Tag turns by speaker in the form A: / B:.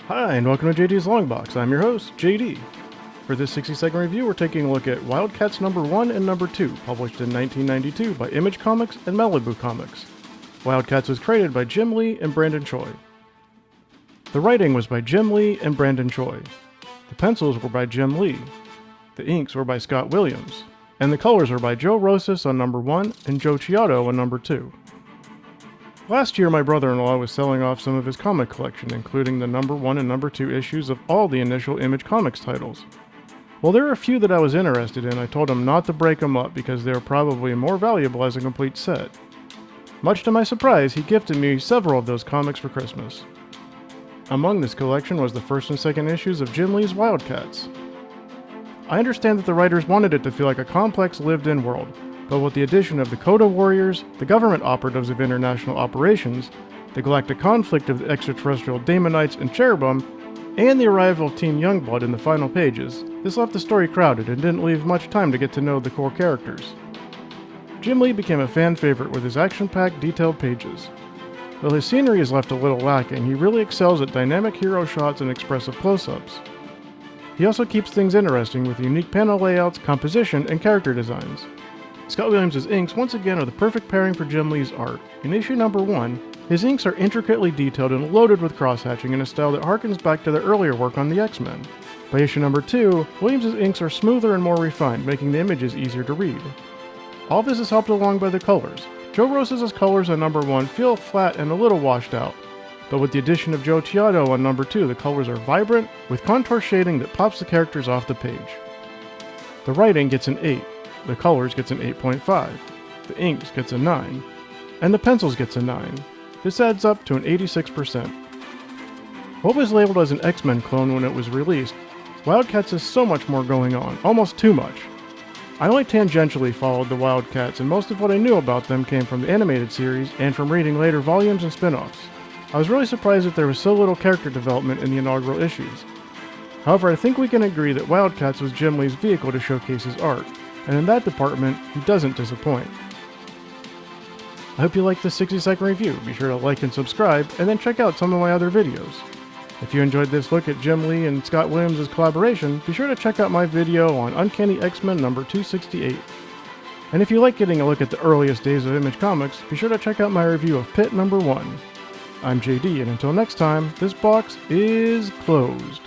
A: Hi, and welcome to JD's Longbox. I'm your host, JD. For this 60-second review, we're taking a look at WildCATs number 1 and number 2, published in 1992 by Image Comics and Malibu Comics. WildCATs was created by Jim Lee and Brandon Choi. The writing was by Jim Lee and Brandon Choi. The pencils were by Jim Lee. The inks were by Scott Williams. And the colors were by Joe Rosas on number 1 and Joe Chiodo on number 2. Last year, my brother-in-law was selling off some of his comic collection, including the number 1 and number 2 issues of all the initial Image Comics titles. While there were a few that I was interested in, I told him not to break them up because they were probably more valuable as a complete set. Much to my surprise, he gifted me several of those comics for Christmas. Among this collection was the first and second issues of Jim Lee's WildCATs. I understand that the writers wanted it to feel like a complex lived-in world, but with the addition of the Chiodo warriors, the government operatives of international operations, the galactic conflict of the extraterrestrial Daemonites and Cherubim, and the arrival of Team Youngblood in the final pages, this left the story crowded and didn't leave much time to get to know the core characters. Jim Lee became a fan favorite with his action-packed, detailed pages. Though his scenery is left a little lacking, he really excels at dynamic hero shots and expressive close-ups. He also keeps things interesting with unique panel layouts, composition, and character designs. Scott Williams' inks once again are the perfect pairing for Jim Lee's art. In issue number 1, his inks are intricately detailed and loaded with cross-hatching in a style that harkens back to their earlier work on the X-Men. By issue number 2, Williams' inks are smoother and more refined, making the images easier to read. All this is helped along by the colors. Joe Rosas' colors on number 1 feel flat and a little washed out, but with the addition of Joe Chiodo on number 2, the colors are vibrant, with contour shading that pops the characters off the page. The writing gets an 8. The colors gets an 8.5, the inks gets a 9, and the pencils gets a 9. This adds up to an 86%. What was labeled as an X-Men clone when it was released, WildCATs has so much more going on, almost too much. I only tangentially followed the WildCATs, and most of what I knew about them came from the animated series and from reading later volumes and spin-offs. I was really surprised that there was so little character development in the inaugural issues. However, I think we can agree that WildCATs was Jim Lee's vehicle to showcase his art, and in that department, he doesn't disappoint. I hope you liked this 60-second review. Be sure to like and subscribe, and then check out some of my other videos. If you enjoyed this look at Jim Lee and Scott Williams' collaboration, be sure to check out my video on Uncanny X-Men number 268. And if you like getting a look at the earliest days of Image Comics, be sure to check out my review of Pit number 1. I'm JD, and until next time, this box is closed.